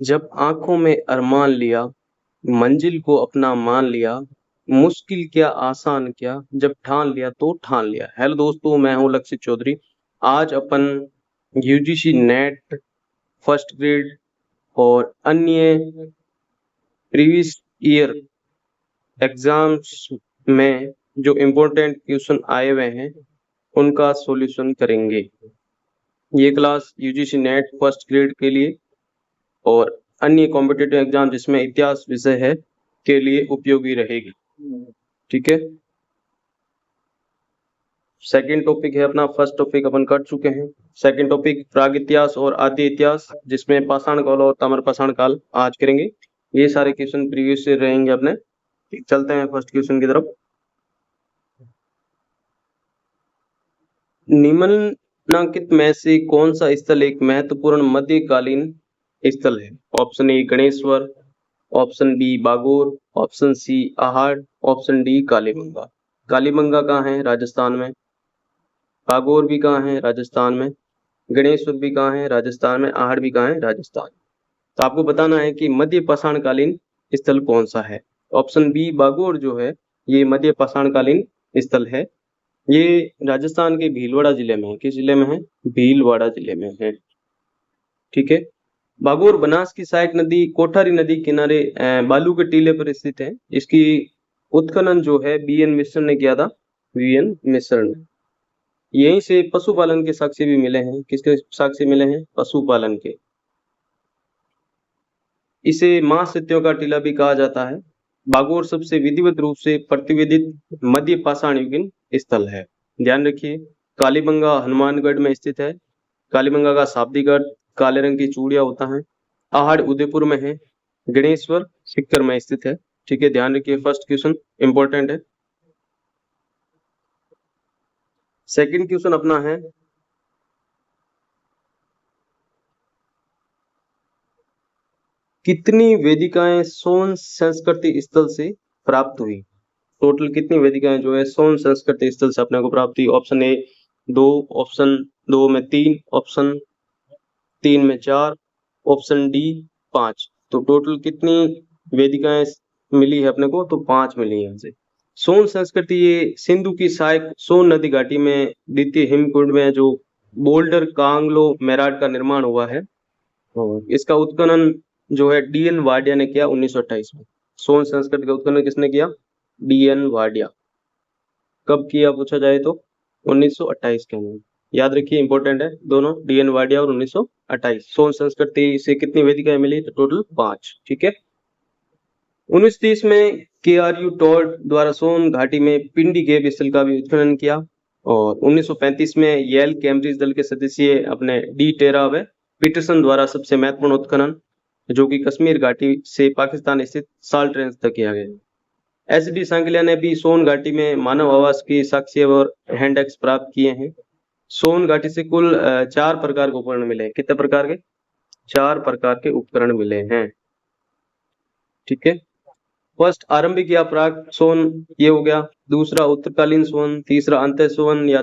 जब आंखों में अरमान लिया, मंजिल को अपना मान लिया, मुश्किल क्या आसान क्या, जब ठान लिया तो ठान लिया। हेलो दोस्तों, मैं हूं लक्षित चौधरी। आज अपन यूजीसी नेट, फर्स्ट ग्रेड और अन्य प्रीवियस ईयर एग्जाम्स में जो इम्पोर्टेंट क्वेश्चन आए हुए हैं उनका सॉल्यूशन करेंगे। ये class UGC net first grade के लिए और अन्य कॉम्पिटिटिव एग्जाम जिसमें इतिहास विषय है के लिए उपयोगी रहेगी। ठीक है, सेकंड टॉपिक है अपना, फर्स्ट टॉपिक अपन कर चुके हैं। सेकंड टॉपिक प्राग इतिहास और आदि इतिहास, जिसमें पाषाण काल और ताम्र पाषाण काल आज करेंगे। ये सारे क्वेश्चन प्रीवियस से रहेंगे अपने। चलते हैं फर्स्ट क्वेश्चन की तरफ। निम्नलिखित में से कौन सा स्थल एक महत्वपूर्ण मध्यकालीन स्थल है? Option A Ganeshwar, option B Bagor, option C Ahar, option D Kalibangan. Kalibangan कहाँ है? राजस्थान में। बागोर भी कहाँ है? राजस्थान में। गणेश्वर भी कहाँ है? राजस्थान में। आहड़ भी कहाँ है? राजस्थान। तो आपको बताना है कि मध्य पाषाणकालीन स्थल कौन सा है। ऑप्शन बी बागोर जो है ये मध्य पाषाणकालीन स्थल है। ये राजस्थान के भीलवाड़ा जिले में है। किस जिले में है? भीलवाड़ा जिले में है। ठीक है, बागोर बनास की सहायक नदी कोठारी नदी किनारे बालू के टीले पर स्थित है। इसकी उत्खनन जो है बीएन मिश्र ने किया था। बीएन मिश्र ने। यहीं से पशुपालन के साक्ष्य भी मिले हैं। किसके साक्ष्य मिले हैं? पशुपालन के। इसे मां सत्यों का टीला भी कहा जाता है। बागोर सबसे विधिवत रूप से प्रतिवेदित मध्य पाषाण युगीन स्थल है। ध्यान रखिए, कालीबंगा हनुमानगढ़ में स्थित है। कालीबंगा का शाब्दिक अर्थ काले रंग की चूड़ियां होता है। आहड़ उदयपुर में है। गणेश्वर सीकर में स्थित है। ठीक है, ध्यान रखिए, फर्स्ट क्वेश्चन इंपॉर्टेंट है। सेकंड क्वेश्चन अपना है, कितनी वेदिकाएं सोन संस्कृति स्थल से प्राप्त हुई? टोटल कितनी वेदिकाएं जो है सोन संस्कृति स्थल से अपने को प्राप्त हुई? ऑप्शन ए 2, ऑप्शन 2 में 3, ऑप्शन 3 में 4, ऑप्शन डी 5। तो टोटल कितनी वेदिकाएं मिली है अपने को? तो 5 मिली है यहाँ से। सोन संस्कृति ये सिंधु की सहायक सोन नदी घाटी में द्वितीय हिमकुंड में जो बोल्डर कांगलो मेराट का निर्माण हुआ है और इसका उत्खनन जो है डीएन वाडिया ने किया 1928 में। सोन संस्कृति का उत्खनन किसने किया? डीएन वाडिया। कब किया पूछा जाए तो 1928 के अंदर। याद रखिए, इंपॉर्टेंट है दोनों, डीएन वाडिया और 1928। सोन संस्कृति से कितनी वेदिकाएं मिली? तो टोटल 5। ठीक है, 1930 में केआरयू टॉड द्वारा सोन घाटी में पिंडी गेब स्थल का भी उत्खनन किया और 1935 में येल कैम्ब्रिज दल के सदस्य अपने डी टेरा व पीटरसन द्वारा सबसे महत्वपूर्ण उत्खनन जो कि कश्मीर घाटी से पाकिस्तान स्थित साल्ट रेंज तक किया गया। एस डी सांगलिया ने भी सोन घाटी में मानव आवास की साक्ष्य और हैंडएक्स प्राप्त किए हैं। सोन घाटी से कुल 4 प्रकार के उपकरण मिले। कितने प्रकार के? 4 प्रकार के उपकरण मिले हैं। ठीक है, फर्स्ट आरंभिक या प्राक सोन ये हो गया। दूसरा उत्तरकालीन सोन। तीसरा अंत्य सोन या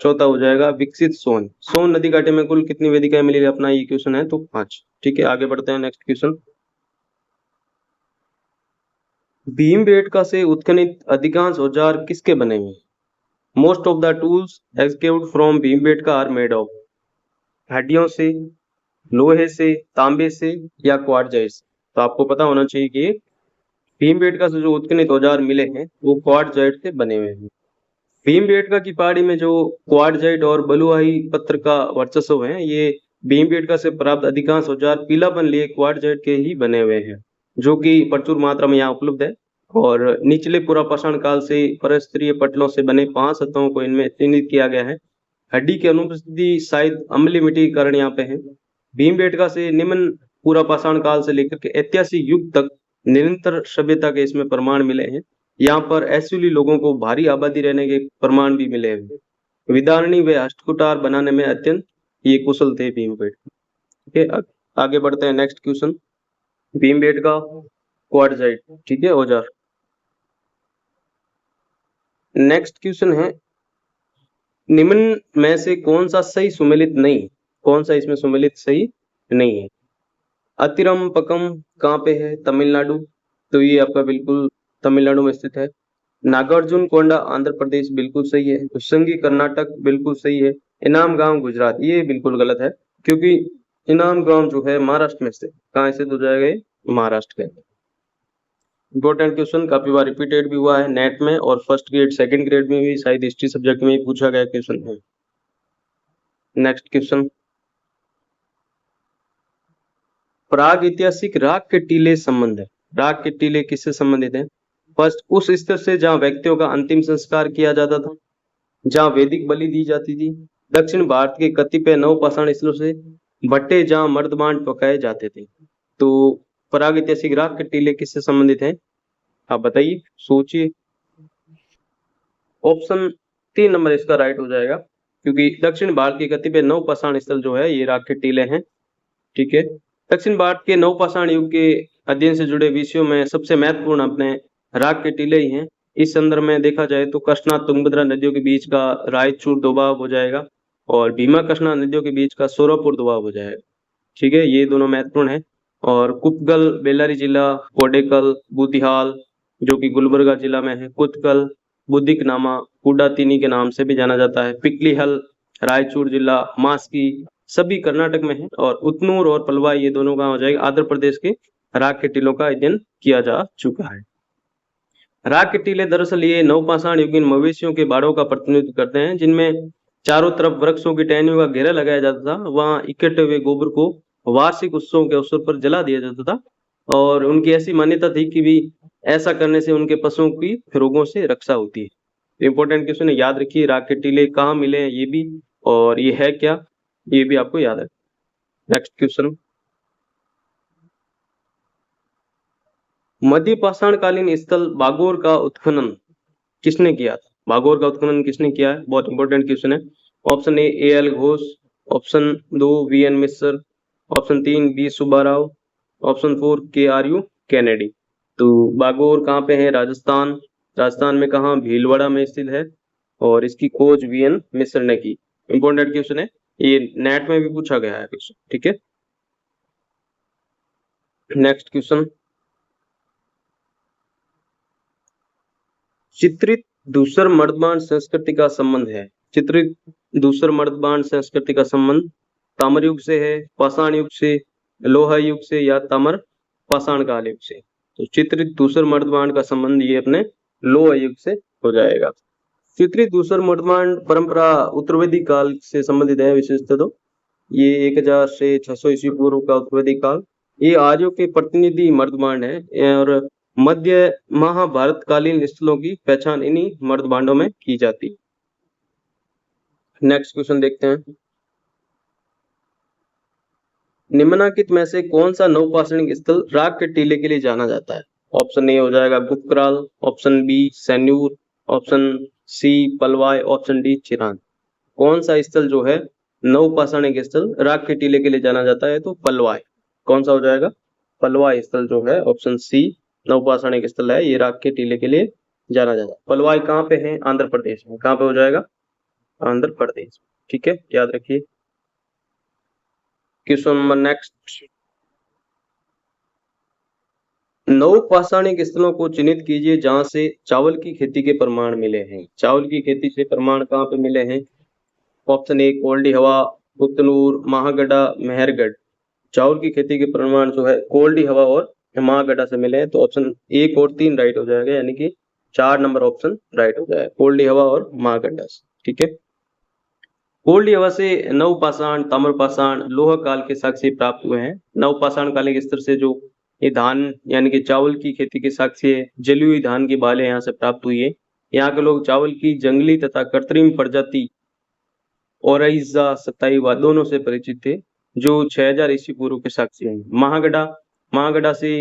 चौथा हो जाएगा विकसित सोन। सोन नदी घाटी में कुल कितनी वेदिकाएं मिली अपना ये क्वेश्चन है तो 5। ठीक है, आगे बढ़ते हैं नेक्स्ट क्वेश्चन। भीमबेटका से उत्खनित अधिकांश औजार किसके बने हुए? Most of the tools excavated from Bhimbetka are made of. हड्डियों से, लोहे से, तांबे से या क्वार्टजाइट से। तो आपको पता होना चाहिए कि भीमबेटका से जो उत्खनित औजार मिले हैं वो क्वार्टजाइट से बने हुए हैं। भीमबेटका की पहाड़ी में जो क्वार्टजाइट और बलुआही पत्थर का वर्चस्व है, ये भीमबेटका से प्राप्त अधिकांश औजार पीलापन लिए क्वार्टजाइट के ही बने हुए हैं, जो कि प्रचुर मात्रा में यहाँ उपलब्ध है। और निचले पुरापाषाण काल से परस्तरीय पटलों से बने 5 सतहों को इनमें चिन्हित किया गया है। हड्डी की अनुपस्थिति शायद अम्लीय मिट्टी के कारण यहाँ पे है। भीमबेटका से निम्न पुरापाषाण काल से लेकर के ऐतिहासिक युग तक निरंतर सभ्यता के इसमें प्रमाण मिले हैं। यहाँ पर एसुली लोगों को भारी आबादी रहने के प्रमाण भी मिले हैं। विदारणी व हस्तकुटार बनाने में अत्यंत ये कुशल थे भीमबेटका। ठीक है, आगे बढ़ते हैं नेक्स्ट क्वेश्चन। भीमबेटका क्वार्टजाइट, ठीक है, औजार। नेक्स्ट क्वेश्चन है, निम्न में से कौन सा सही सुमेलित नहीं? कौन सा इसमें सुमेलित सही नहीं है? अतिरमपकम कहाँ पे है? तमिलनाडु। तो ये आपका बिल्कुल तमिलनाडु में स्थित है। नागार्जुन कोंडा आंध्र प्रदेश, बिल्कुल सही है। कुशंगी कर्नाटक, बिल्कुल सही है। इनाम गांव गुजरात, ये बिल्कुल गलत है, क्योंकि इनाम गांव जो है महाराष्ट्र में स्थित। कहाँ स्थित हो जाएगा ये? महाराष्ट्र के अंदर। इंपॉर्टेंट क्वेश्चन, काफी बार रिपीटेड भी हुआ है नेट में, और फर्स्ट ग्रेड सेकंड ग्रेड में भी, शायद हिस्ट्री सब्जेक्ट में भी पूछा गया क्वेश्चन है। नेक्स्ट क्वेश्चन, प्राग ऐतिहासिक राग के टीले संबंध है। राग के टीले किससे संबंधित है? फर्स्ट, उस स्थल से जहाँ व्यक्तियों का अंतिम संस्कार किया जाता था, जहाँ वैदिक बलि दी जाती थी। दक्षिण भारत के कतिपय नवपाषाण स्थलों से, भट्टे जहाँ मर्दबान पकाए जाते थे। तो प्राग ऐतिहासिक राग के टीले किससे संबंधित है? आप बताइए, सोचिए। ऑप्शन 3 नंबर इसका राइट हो जाएगा, क्योंकि दक्षिण भारत के कतिपय नवपाषाण स्थल जो है ये राग के टीले हैं। ठीक है। दक्षिण भारत के नवपाषाण युग के अध्ययन से जुड़े विषयों में सबसे महत्वपूर्ण अपने राग के टीले ही हैं। इस संदर्भ में देखा जाए तो कृष्णा तुंगभद्रा नदियों के बीच का रायचूर दोबाब हो जाएगा, और भीमा कृष्णा नदियों के बीच का सोरापुर दोबाब हो जाएगा। ठीक है, ये दोनों महत्वपूर्ण है। और कुपगल बेल्लारी जिला, कोडेकल, बुधिहाल जो कि गुलबर्गा जिला में है, कुतकल, बुद्धिकनामा, कुडातिनी के नाम से भी जाना जाता है, पिकलीहल रायचूर जिला, मास्की सभी कर्नाटक में है, और उतनूर और पलवाई ये दोनों कहाँ हो जाएगा? आंध्र प्रदेश के राग के टीलों का अध्ययन किया जा चुका है। राग के टीले दरअसल ये नवपाषाण युगीन मवेशियों के बाड़ों का प्रतिनिधित्व करते हैं, जिनमें चारों तरफ वृक्षों की टहनियों का घेरा लगाया जाता था। वहां इकट्ठे हुए गोबर को वार्षिक उत्सवों के अवसर पर जला दिया जाता था, और उनकी ऐसी मान्यता थी कि भी ऐसा करने से उनके पशुओं की रोगों से रक्षा होती है। इंपॉर्टेंट क्वेश्चन है, याद रखिए। राग के टीले कहाँ मिले हैं ये भी, और ये है क्या, ये भी आपको याद है। नेक्स्ट क्वेश्चन, मध्य पाषाणकालीन स्थल बागोर का उत्खनन किसने किया था? बागोर का उत्खनन किसने किया है? बहुत इंपॉर्टेंट क्वेश्चन है। Option A L Ghosh, option 2 VN Mishra, option 3 B Subbarao, option 4 K are you Kennedy. तो बागोर कहाँ पे है? राजस्थान। राजस्थान में कहाँ? भीलवाड़ा में स्थित है, और इसकी खोज वीएन मिश्र ने की। इंपॉर्टेंट क्वेश्चन है, ये नेट में भी पूछा गया है क्वेश्चन। ठीक है। नेक्स्ट क्वेश्चन, चित्रित धूसर मर्दबान संस्कृति का संबंध है। चित्रित धूसर मर्दबान संस्कृति का संबंध ताम्र युग से है, पाषाण युग से, लोहा युग से, या ताम्र पाषाण काल युग से। तो चित्रित धूसर मर्दबान का संबंध ये अपने लोहा युग से हो जाएगा। चित्रित धूसर मर्दबान परंपरा उत्तरवैदिक काल से संबंधित है विशेषतः। तो ये 1000 से 600 ईस्वी पूर्व का उत्तरवैदिक काल। ये आर्यों के प्रतिनिधि मर्दबांड है, और मध्य महाभारत कालीन स्थलों की पहचान इन्हीं मर्दबांडों में की जाती है। नेक्स्ट क्वेश्चन देखते हैं, निम्नलिखित में से कौन सा नवपाषाणिक स्थल राग के टीले के लिए जाना जाता है? ऑप्शन ए हो जाएगा गुपकराल, ऑप्शन बी सैन्यूर, ऑप्शन सी पलवाय, ऑप्शन डी चिरान। कौन सा स्थल जो है नवपाषाणिक स्थल राग के टीले के लिए जाना जाता है? तो पलवाय। कौन सा हो जाएगा? पलवाय स्थल जो है, ऑप्शन सी नवपाषाणिक स्थल है, ये राग के टीले के लिए जाना जाता है। पलवाय कहाँ पे है? आंध्र प्रदेश में। कहाँ पे हो जाएगा? आंध्र प्रदेश। ठीक है, याद रखिए। क्वेश्चन नंबर नेक्स्ट, नवपाषाणिक स्थलों को चिन्हित कीजिए जहां से चावल की खेती के प्रमाण मिले हैं। चावल की खेती से प्रमाण कहाँ पे मिले हैं? ऑप्शन ए कोल्डी हवा, पुतनूर, महागढ़ा, मेहरगढ़। चावल की खेती के प्रमाण जो है कोल्डी हवा और महागढ़ा से मिले हैं। तो ऑप्शन 1 और 3 राइट हो जाएगा, यानी कि 4 नंबर ऑप्शन राइट हो जाएगा, कोल्डी हवा और महागढ़ा से। ठीक है। कोल्डी हवा से नवपाषाण, ताम्रपाषाण, लोह काल के साक्ष्य प्राप्त हुए हैं। नवपाषाण कालीन स्तर से जो ये धान यानी कि चावल की खेती के साक्ष्य जली हुई धान की बालें यहाँ से प्राप्त हुई है। यहाँ के लोग चावल की जंगली तथा कृत्रिम प्रजाति ओराइजा, सताइवा दोनों से परिचित थे, जो 6000 ईस्वी पूर्व के साक्ष्य हैं। महागढ़ा से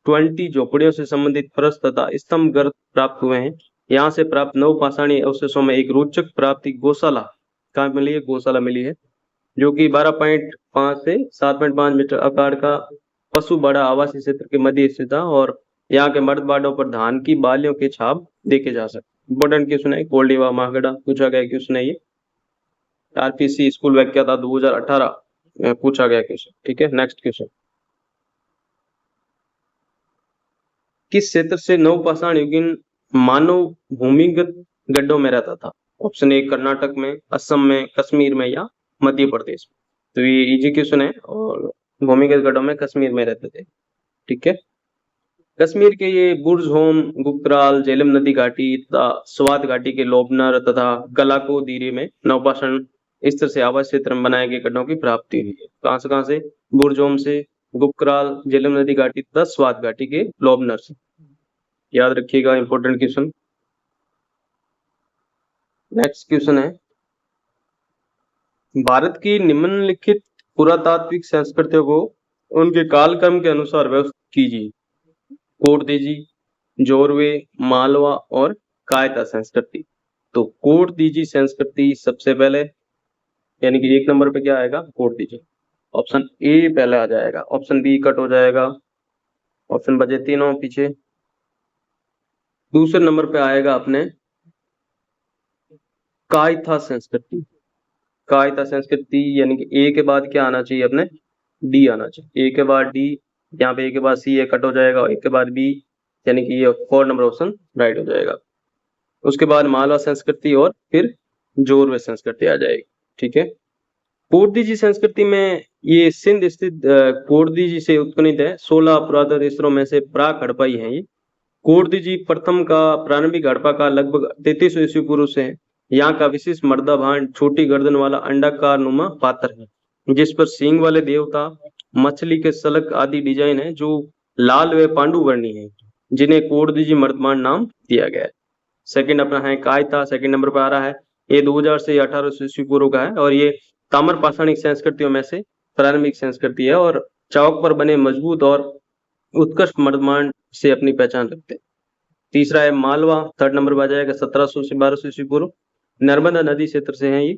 20 झोपड़ियों से संबंधित फरस तथा स्तंभ गर्त प्राप्त हुए हैं। यहाँ से प्राप्त नवपाषाणी अवशेषों में एक रोचक प्राप्ति गौशाला कहाँ मिली है? गौशाला मिली है, जो कि 12.5 से 7.5 मीटर आकार का पशु बड़ा आवासीय क्षेत्र के मध्य स्थित था, और यहाँ के मर्द बाड़ों पर धान की बालियों के छाप देखे जा सकते। इंपॉर्टेंट क्वेश्चन है, कोल्डीवा महागढ़ा पूछा गया क्वेश्चन है ये, आरपीसी स्कूल व्याख्याता 2018 में पूछा गया क्वेश्चन। ठीक है। नेक्स्ट क्वेश्चन, किस क्षेत्र से नवपाषाण युगीन मानव भूमिगत गड्ढों में रहता था? ऑप्शन ए कर्नाटक में, असम में, कश्मीर में या मध्य प्रदेश में। तो ये इजी क्वेश्चन है और भूमिगत गड्ढों में कश्मीर में रहते थे। ठीक है, कश्मीर के ये बुर्ज होम, गुकराल, झेलम नदी घाटी तथा स्वात घाटी के लोबनर तथा गलाको दीरे में नवपाषाण स्तर से आवास क्षेत्र में बनाए गए गड्ढों की प्राप्ति हुई है। कहाँ से? बुर्ज होम से, गुकराल, झेलम नदी घाटी तथा स्वात घाटी के लोबनर से। याद रखिएगा, इंपॉर्टेंट क्वेश्चन। नेक्स्ट क्वेश्चन है, भारत की निम्नलिखित पुरातात्विक संस्कृतियों को उनके कालक्रम के अनुसार व्यवस्थित कीजिए। कोटदीजी, जोरवे, मालवा और कायता संस्कृति। तो कोटदीजी संस्कृति सबसे पहले, यानी कि 1 नंबर पे क्या आएगा? कोटदीजी। ऑप्शन ए पहले आ जाएगा, ऑप्शन बी कट हो जाएगा, ऑप्शन बचे तीनों पीछे। दूसरे नंबर पे आएगा अपने कायता संस्कृति। कायता संस्कृति यानी कि ए के बाद क्या आना चाहिए अपने? डी आना चाहिए। ए के बाद डी, यहाँ पे ए के बाद सी, ए कट हो जाएगा, ए के बाद बी, यानी कि ये 4 नंबर ऑप्शन राइट हो जाएगा। उसके बाद मालवा संस्कृति और फिर जोरवे संस्कृति आ जाएगी। ठीक है, कोटदीजी संस्कृति में ये सिंध स्थित कोटदीजी से उत्पन्नित है। 16 पुरातन स्तरों में से प्राक हड़प्पाई है ये। कोटदीजी प्रथम का प्रारंभिक हड़प्पा का लगभग 3300 ईस्वी पूर्व से है। यहाँ का विशिष्ट मर्दा भांड छोटी गर्दन वाला अंडाकार नुमा पात्र है, जिस पर सींग वाले देवता, मछली के सलक आदि डिजाइन है, जो लाल व पांडु वर्णी है, जिन्हें कोटदीजी मर्दमान नाम दिया गया है। सेकंड अपना है कायता, सेकंड नंबर पर आ रहा है। ये 2000 से 1800 ईस्वी पूर्व का है और ये ताम्र पाषाणिक संस्कृतियों में से प्रारंभिक संस्कृति है और चौक पर बने मजबूत और उत्कृष्ट मर्दमान से अपनी पहचान रखते हैं। तीसरा है मालवा, थर्ड नंबर पर आ जाएगा, 1700 से 1200 ईस्वी पूर्व, नर्मदा नदी क्षेत्र से है ये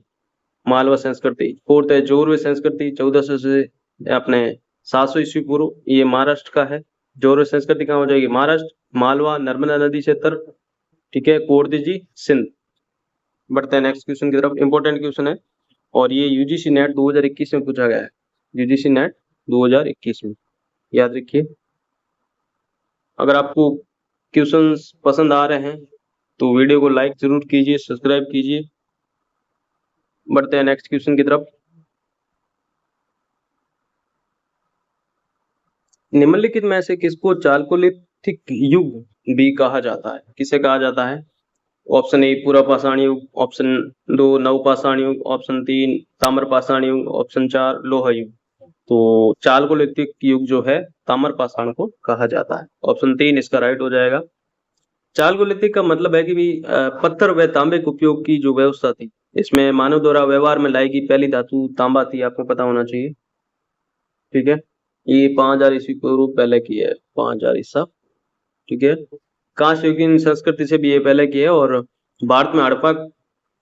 मालवा संस्कृति। फोर्थ है जोरवे संस्कृति, 1400 से अपने 700 ईस्वी पूर्व, ये महाराष्ट्र का है। जोरवे संस्कृति कहाँ हो जाएगी? महाराष्ट्र, मालवा, नर्मदा नदी क्षेत्र। ठीक है, कोटदीजी सिंध। बढ़ते हैं नेक्स्ट क्वेश्चन की तरफ। इंपॉर्टेंट क्वेश्चन है और ये यूजीसी नेट 2021 में पूछा गया है। यूजीसी नेट 2021 में, याद रखिए। अगर आपको क्वेश्चंस पसंद आ रहे हैं तो वीडियो को लाइक जरूर कीजिए, सब्सक्राइब कीजिए। बढ़ते हैं नेक्स्ट क्वेश्चन की तरफ। निम्नलिखित में से किसको चालकोलिथिक युग भी कहा जाता है? किसे कहा जाता है? ऑप्शन ए पुरापाषाण युग, ऑप्शन 2 नवपाषाण युग, ऑप्शन 3 ताम्रपाषाण युग, ऑप्शन 4 लोह युग। तो चालकोलिथिक युग जो है ताम्रपाषाण को कहा जाता है। ऑप्शन 3 इसका राइट हो जाएगा। चालकोलिथिक का मतलब है कि भी पत्थर व तांबे के उपयोग की जो व्यवस्था थी, इसमें मानव द्वारा व्यवहार में लाई गई पहली धातु तांबा थी, आपको पता होना चाहिए। ठीक है, ये 5000 ईस्वी पूर्व पहले की है, 5000 ईसा। ठीक है, कांस्य युगीन संस्कृति से भी ये पहले की है और भारत में हड़प्पा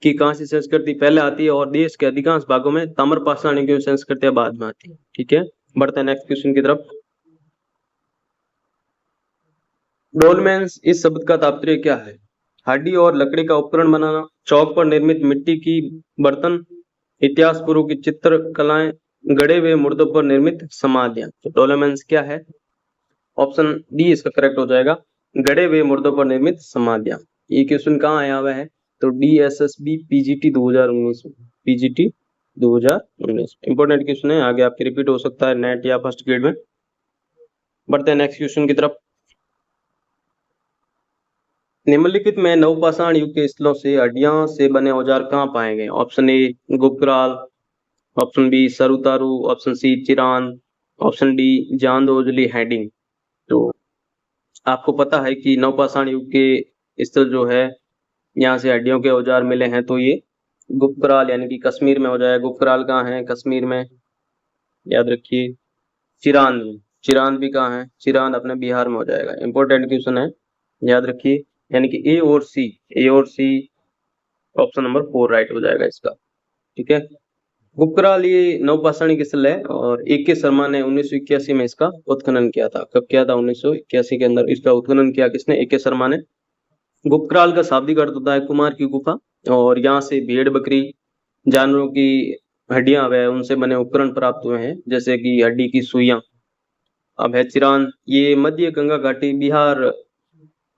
की कांस्य संस्कृति पहले आती है और देश के अधिकांश भागों में ताम्रपाषाण युगीन संस्कृतियां बाद में आती है। ठीक है, बढ़ते हैं नेक्स्ट क्वेश्चन की तरफ। डोलमेंस इस शब्द का तात्पर्य क्या है? हड्डी और लकड़ी का उपकरण बनाना, चौक पर निर्मित मिट्टी की बर्तन, इतिहास पूर्व की चित्रकलाएं, गड़े हुए मुर्दों पर निर्मित समाधियां। तो डोलमेंस क्या है? ऑप्शन डी इसका करेक्ट हो जाएगा, गड़े हुए मुर्दों पर निर्मित समाधियां। ये क्वेश्चन कहाँ आया हुआ है? तो DSSB PGT 2019 में, PGT 2019 इंपॉर्टेंट क्वेश्चन है, आगे आपके रिपीट हो सकता है नेट या फर्स्ट ग्रेड में। बढ़ते हैं नेक्स्ट क्वेश्चन की तरफ। निम्नलिखित में नवपाषाण युग के स्थलों से हड्डियां से बने औजार कहाँ पाए गए? Option A Gufkral, option B Sarutaru, option C Chirand, option D Daojali Hading. तो आपको पता है कि नवपाषाण युग के स्थल जो है यहाँ से हड्डियों के औजार मिले हैं, तो ये गुकराल यानी कि कश्मीर में हो जाएगा। गुकराल कहाँ है? कश्मीर में, याद रखिए। चिरान, चिरान भी कहाँ है? चिरान अपने बिहार में हो जाएगा। इंपॉर्टेंट क्वेश्चन है, याद रखिए। यानी कि ए और सी ऑप्शन नंबर 4 राइट हो जाएगा इसका। ठीक है, गुकराल ये नवपाषाणिक स्थल है और AK शर्मा ने 1981 में इसका उत्खनन किया था। कब किया था? 1981 के अंदर इसका उत्खनन किया किसने? AK शर्मा ने। गुकराल का शाब्दिक अर्थ होता है कुमार की गुफा और यहाँ से भेड़ बकरी जानवरों की हड्डियां व उनसे बने उपकरण प्राप्त हुए हैं, जैसे कि हड्डी की सुइयां अब है चिरान, ये मध्य गंगा घाटी बिहार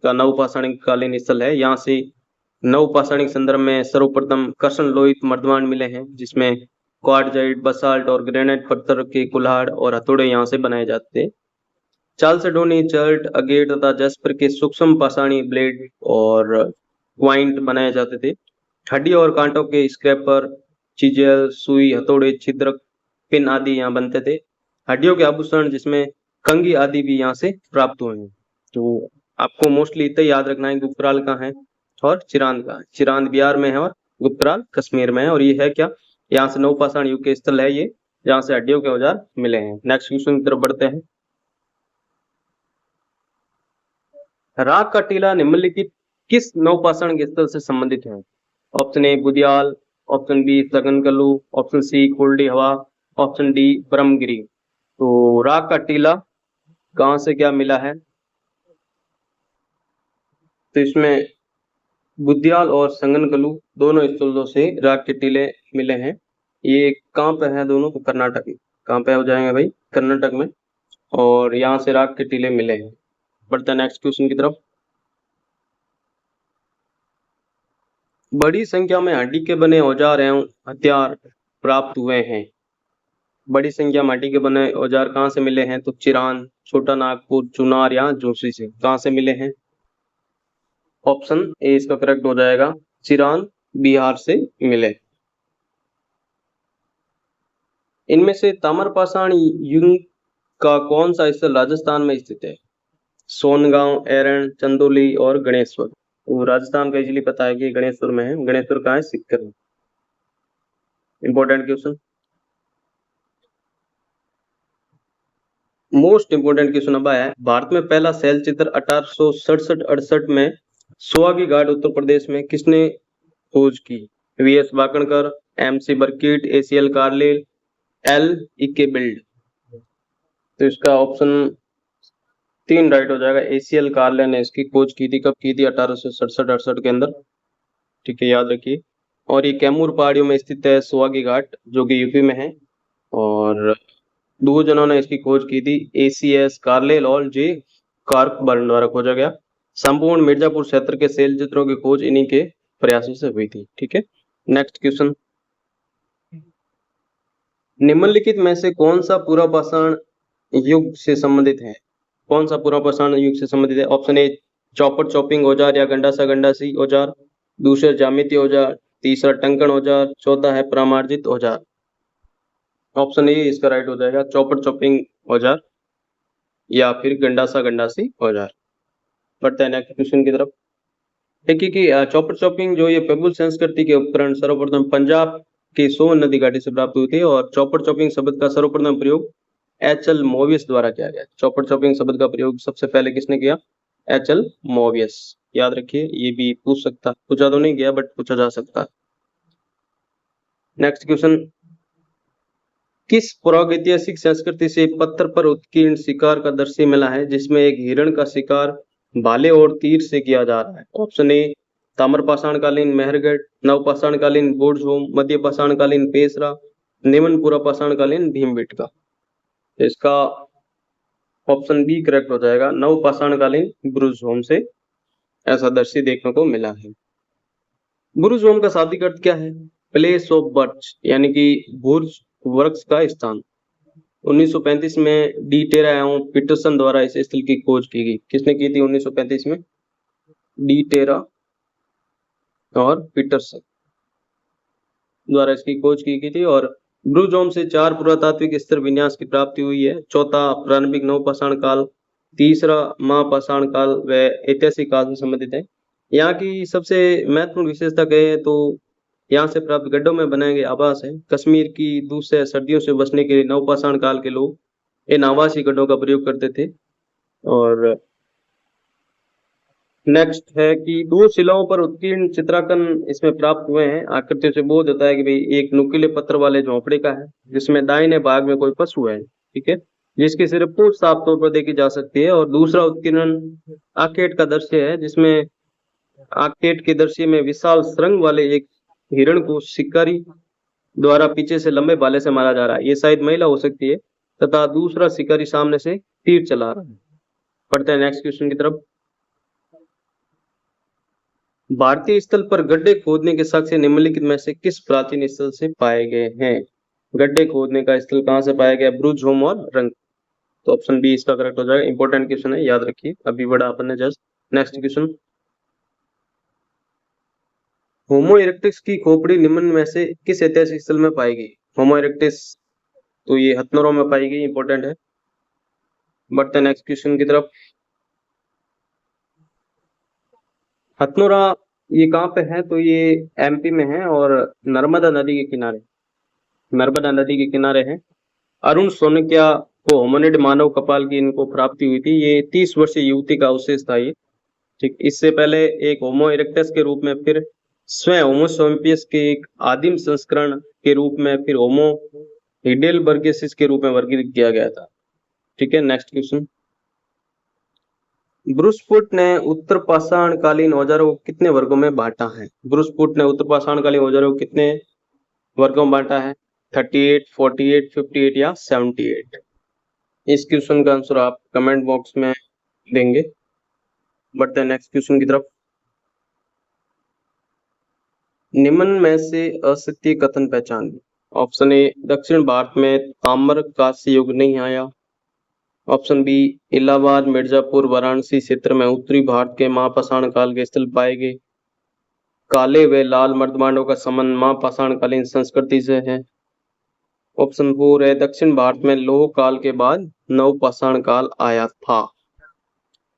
का नवपाषाणिक कालीन स्थल है। यहाँ से नवपाषाणिक संदर्भ में सर्वप्रथम कृष्ण लोहित मर्दमान मिले हैं, जिसमें क्वार्टजाइट, बसाल्ट और ग्रेनाइट पत्थर के कुल्हाड़ और हथौड़े यहाँ से बनाए जाते थे। चालसेडोनी, चर्ट, अगेट तथा जस्पर के सूक्ष्म पाषाणी ब्लेड और क्वाइंट बनाए जाते थे। हड्डी और कांटों के स्क्रैपर, चिजेल, सुई, हथौड़े, छिद्रक, पिन आदि यहाँ बनते थे। हड्डियों के आभूषण जिसमें कंघी आदि भी यहाँ से प्राप्त हुए हैं। तो आपको मोस्टली इतना याद रखना है, गुप्तराल का है और चिरांद का है। चिरांद बिहार में है और गुप्तराल कश्मीर में है। और ये है क्या, यहाँ से नवपाषाण युग के स्थल है ये, जहाँ से हड्डियों के औजार मिले हैं। नेक्स्ट क्वेश्चन की तरफ बढ़ते हैं। राग का टीला निम्नलिखित किस नवपाषाण के स्थल से संबंधित है? Option A Budihal, option B Sanganakallu, option C Koldihwa, option D Brahmagiri. तो राग का टीला कहाँ से क्या मिला है? तो इसमें बुदियाल और संगनकलू दोनों स्थलों से राग के टीले मिले हैं। ये कहाँ पे है दोनों? तो कर्नाटक में। कहाँ पे हो जाएंगे भाई? कर्नाटक में। और यहाँ से राग के टीले मिले हैं। बढ़ते हैं नेक्स्ट क्वेश्चन की तरफ। बड़ी संख्या में हड्डी के बने औजार एवं हथियार प्राप्त हुए हैं। बड़ी संख्या में हड्डी के बने औजार कहाँ से मिले हैं? तो चिरान, छोटा नागपुर, चुनार या जोशी से। कहाँ से मिले हैं? ऑप्शन ए इसका करेक्ट हो जाएगा, चिरान बिहार से मिले। इनमें से ताम्रपाषाण युग का कौन सा स्थल राजस्थान में स्थित है? सोनगांव, एरन, चंदौली और गणेश्वर। तो राजस्थान का इजीली पता है कि गणेश्वर में है। गणेश्वर कहाँ है? सीकर में। Important question, most important question अब है। भारत में पहला सेल चित्र 1867-68 में सुहागी घाट उत्तर प्रदेश में किसने खोज की? VS Wakankar, MC Burkitt, ACL Carlleyle, L इकेबिल्ड। तो इसका ऑप्शन 3 राइट हो जाएगा। एसीएल कार्ले ने इसकी खोज की थी। कब की थी? 1867-68 के अंदर। ठीक है, याद रखिए। और ये कैमूर पहाड़ियों में स्थित है सुहागी घाट, जो कि यूपी में है। और दो जनों ने इसकी खोज की थी, एसीएस कार्लेल और जे कार्कबर्न द्वारा खोजा गया। संपूर्ण मिर्जापुर क्षेत्र के सेल चित्रों की खोज इन्हीं के प्रयासों से हुई थी। ठीक है, नेक्स्ट क्वेश्चन। निम्नलिखित में से कौन सा पुरापाषाण युग से संबंधित है? कौन सा पुरापाषाण युग से संबंधित है? ऑप्शन ए चॉपर चॉपिंग औजार या गंडासा गंडासी औजार, दूसरा ज्यामितीय औजार, तीसरा टंकण औजार, चौथा है परामार्जित औजार। ऑप्शन ए इसका राइट हो जाएगा, चॉपर चॉपिंग औजार या फिर गंडासा गंडासी औजार। बढ़ते हैं नेक्स्ट क्वेश्चन की तरफ। देखिए कि चॉपर चॉपिंग जो ये पेबुल संस्कृति के उपकरण सर्वप्रथम पंजाब के सोन नदी घाटी से प्राप्त हुए थे। और चॉपर चॉपिंग शब्द का सर्वप्रथम प्रयोग एच.एल. मोवियस द्वारा किया गया। चॉपर चॉपिंग शब्द का प्रयोग सबसे पहले किसने किया? एच.एल. मोवियस। याद रखिए, ये भी पूछा तो नहीं गया, बट पूछा जा सकता। Next question. किस प्रागैतिहासिक संस्कृति से पत्थर पर उत्कीर्ण शिकार का दृश्य मिला है, जिसमें एक हिरण का शिकार भाले और तीर से किया जा रहा है? ऑप्शन ए ताम्रपाषाण कालीन मेहरगढ़, नवपाषाण कालीन बोर्डहोम, मध्य पाषाण कालीन पेशरा, निम्न पुरापाषाण कालीन भीमबेटका। तो इसका ऑप्शन बी करेक्ट हो जाएगा, नवपाषाण कालीन ब्रुजहोम से ऐसा दृश्य देखने को मिला है। ब्रुजहोम का शाब्दिक अर्थ क्या है? प्लेस ऑफ बर्च, यानी कि बुर्ज वृक्ष का स्थान। 1935 में डी टेरा एवं पीटरसन द्वारा इस स्थल की खोज की गई। किसने की थी 1935 में? डी टेरा और पीटरसन द्वारा इसकी खोज की गई थी। और ब्रुजहोम से 4 पुरातात्विक स्तर विन्यास की प्राप्ति हुई है। चौथा प्रारंभिक नवपाषाण काल, तीसरा महापाषाण काल व ऐतिहासिक काल से संबंधित है। यहाँ की सबसे महत्वपूर्ण विशेषता कहे तो यहाँ से प्राप्त गड्ढों में बनाए गए आवास है। कश्मीर की धूप से सर्दियों से बचने के लिए नवपाषाण काल के लोग इन आवासीय गड्ढों का प्रयोग करते थे। और नेक्स्ट है कि 2 शिलाओं पर उत्कीर्ण चित्रांकन इसमें प्राप्त हुए हैं। आकृतियों से बोध होता है कि भाई एक नुकीले पत्थर वाले झोंपड़े का है, जिसमें दाहिने भाग में कोई पशु है, ठीक है, जिसकी सिर्फ पूंछ साफ तौर पर देखी जा सकती है। और दूसरा उत्कीर्ण आकेट का दृश्य है, जिसमें आकेट के दृश्य में विशाल श्रृंग वाले एक हिरण को शिकारी द्वारा पीछे से लंबे भाले से मारा जा रहा है। ये शायद महिला हो सकती है, तथा दूसरा शिकारी सामने से तीर चला रहा है। पढ़ते हैं नेक्स्ट क्वेश्चन की तरफ। भारतीय स्थल पर गड्ढे खोदने के साक्ष्य निम्नलिखित में से किस प्राचीन स्थल से पाए गए हैं? गड्ढे खोदने का स्थल कहाँ से पाया गया? ब्रुज, होम और रंग। तो ऑप्शन बी इसका करेक्ट हो जाएगा। इंपॉर्टेंट क्वेश्चन है, याद रखिए, अभी बड़ा अपन ने जस्ट। नेक्स्ट क्वेश्चन, होमो इरेक्टस की खोपड़ी निम्न में से किस ऐतिहासिक स्थल में पाई गई? होमो इरेक्टस तो ये हथनोरा में पाई गई, इंपॉर्टेंट है। बढ़ते हैं नेक्स्ट क्वेश्चन की तरफ। हथनोरा ये कहाँ पे है? तो ये एमपी में है और नर्मदा नदी के किनारे, नर्मदा नदी के किनारे है। अरुण सोनकिया को होमोनिड मानव कपाल की इनको प्राप्ति हुई थी। ये 30 वर्षीय युवती का अवशेष था ये, ठीक। इससे पहले एक होमो इरेक्टस के रूप में, फिर स्वयं होमो सैपियंस के एक आदिम संस्करण के रूप में, फिर होमो heidelbergensis के रूप में वर्गीकृत किया गया था, ठीक है। नेक्स्ट क्वेश्चन, ब्रूस फुट ने उत्तर पाषाणकालीन औजारों को कितने वर्गों में बांटा है? ब्रूस फुट ने उत्तर पाषाणकालीन औजारों को कितने वर्गों में बांटा है? 38, 48, 58 या 78? इस क्वेश्चन का आंसर आप कमेंट बॉक्स में देंगे। बढ़ते हैं नेक्स्ट क्वेश्चन की तरफ। निम्न में से असत्य कथन पहचान। ऑप्शन ए, दक्षिण भारत में ताम्र कांस्य युग नहीं आया। ऑप्शन बी, इलाहाबाद, मिर्जापुर, वाराणसी क्षेत्र में उत्तरी भारत के महापाषाण काल के स्थल पाए गए। काले व लाल मर्दमांडों का संबंध महापाषाणकालीन संस्कृति से है। ऑप्शन 4 है, दक्षिण भारत में लौह काल के बाद नवपाषाण काल आया था।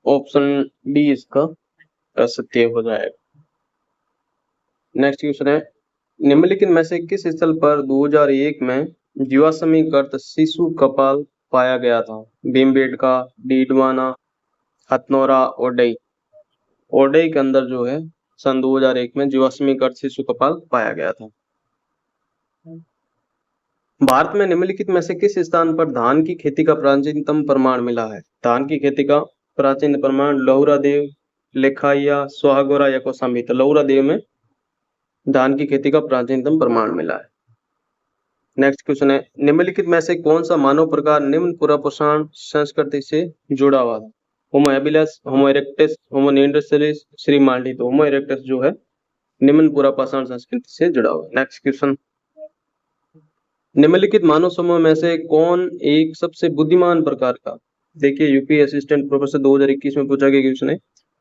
ऑप्शन डी इसका असत्य हो जाएगा। नेक्स्ट क्वेश्चन है, निम्नलिखित में से किस स्थल पर 2001 में जीवाश्मीकृत शिशु कपाल पाया गया था? भीमबेटका, डीडवाना, हथनोरा, ओडई। ओडई के अंदर जो है सन 2001 में जीवाश्मीकृत शिशु कपाल पाया गया था। भारत में निम्नलिखित में से किस स्थान पर धान की खेती का प्राचीनतम प्रमाण मिला है? धान की खेती का प्राचीन प्रमाण लोहरा देव, लेखाइया, सोहागोरा या कौशाम्बी। तो लोहरा देव में धान की खेती का प्राचीनतम प्रमाण मिला है। नेक्स्ट क्वेश्चन है, निम्नलिखित में से कौन सा मानव प्रकार निम्न पुरापाषाण संस्कृति से जुड़ा हुआ था? होमो हैबिलिस, होमो इरेक्टस, होमो निएंडरथैलिस, श्रीमाल्डी। तो होमो इरेक्टस जो है निम्न पुरापाषाण संस्कृति से जुड़ा हुआ है। नेक्स्ट क्वेश्चन, निम्नलिखित मानव समूह में से कौन एक सबसे बुद्धिमान प्रकार का? देखिए, यूपी असिस्टेंट प्रोफेसर 2021 में पूछा गया क्वेश्चन है।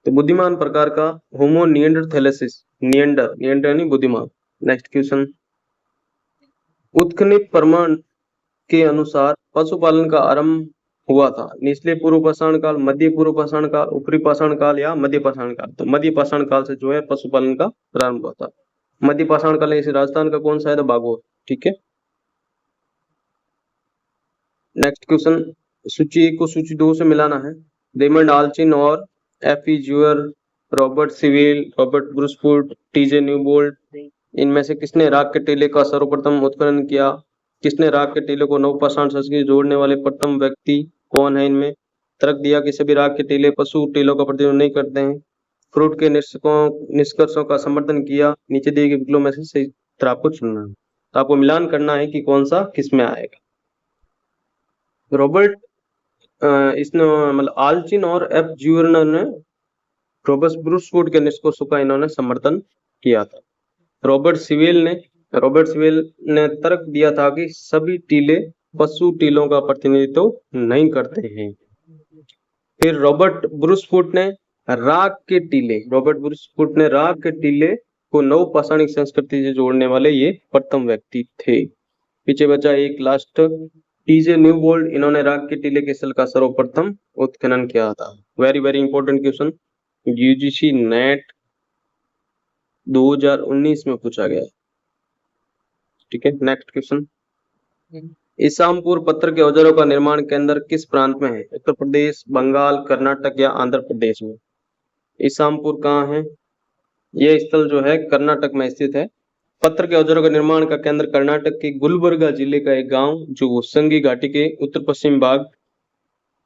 तो बुद्धिमान प्रकार का होमो निएंडरथैलेसिस, निएंडर यानी बुद्धिमान। नेक्स्ट क्वेश्चन, उत्खनित प्रमाण के अनुसार पशुपालन का आरंभ हुआ था निचले पूर्व पाषाण काल, मध्य पूर्व पाषाण काल, ऊपरी पाषाण काल या मध्य पाषाण काल? तो मध्य पाषाण काल से जो है पशुपालन का प्रारंभ हुआ था। मध्य पाषाण काल इसे राजस्थान का कौन सा है? तो बागोर, ठीक है। नेक्स्ट क्वेश्चन, सूची 1 को सूची 2 से मिलाना है। रेमंड आल्चिन और एफ.ई. ज्यूअर, रॉबर्ट सिविल, रॉबर्ट ब्रूसफुट, टी.जे. न्यूबोल्ट, इनमें से किसने राग के टीले का सर्वप्रथम उत्खनन किया? किसने राग के टीले को नवपाषाण संस्कृति जोड़ने वाले प्रथम व्यक्ति कौन है? इनमें तर्क दिया कि सभी राग के टीले पशु टीलों का प्रतिनिधित्व नहीं करते हैं। फ्रूट के निष्कर्षों का समर्थन किया। नीचे दिए गए विकल्पों में से सही उत्तर आपको चुनना है। तो आपको मिलान करना है कि कौन सा किस में आएगा। रॉबर्ट इसने मतलब आल्चिन और एफ ज्यूअर ने रॉबर्ट ब्रूसफुट के निष्कर्षों का इन्होंने समर्थन किया था। रॉबर्ट सिविल ने तर्क दिया था कि सभी टीले पशु टीलों का प्रतिनिधित्व नहीं करते हैं। फिर रॉबर्ट ब्रूसफुट ने राग के टीले को नवपाषाणिक संस्कृति से जोड़ने वाले ये प्रथम व्यक्ति थे। पीछे बचा एक लास्ट, टी.जे. न्यूबोल्ट, इन्होंने राग के टीले के स्थल का सर्वप्रथम उत्खनन किया था। Very very important question, UGC net 2019 में पूछा गया, ठीक है। नेक्स्ट क्वेश्चन, इसामपुर पत्र के औजारों का निर्माण केंद्र किस प्रांत में है? उत्तर प्रदेश, बंगाल, कर्नाटक या आंध्र प्रदेश में? इसामपुर कहाँ है? यह स्थल जो है कर्नाटक में स्थित है। पत्र के औजारों का निर्माण का केंद्र कर्नाटक के गुलबर्गा जिले का एक गांव जो संगी घाटी के उत्तर पश्चिम भाग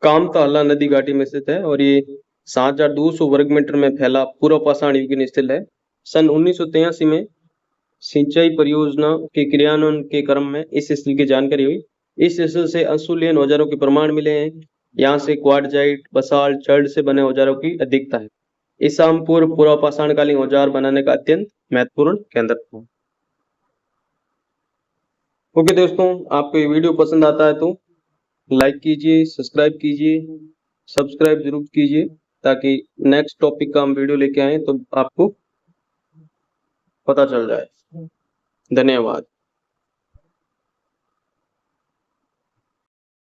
कामताला नदी घाटी में स्थित है और ये 7200 वर्ग मीटर में फैला पूर्व पाषाण युगीन स्थल है। सन 1983 में सिंचाई परियोजना के क्रियान्वयन के क्रम में इस स्थल की जानकारी हुई। इस स्थल से असूलियन औजारों के प्रमाण मिले हैं। यहाँ से क्वार्टजाइट, बसाल्ट, चर्ड से बने औजारों की अधिकता है। ईसाम पूर्व पूर्वापाषाणकालीन औजार बनाने का अत्यंत महत्वपूर्ण केंद्र था। ओके दोस्तों, आपको ये वीडियो पसंद आता है तो लाइक कीजिए, सब्सक्राइब कीजिए, सब्सक्राइब जरूर कीजिए ताकि नेक्स्ट टॉपिक का हम वीडियो लेके आए तो आपको पता चल जाए। धन्यवाद।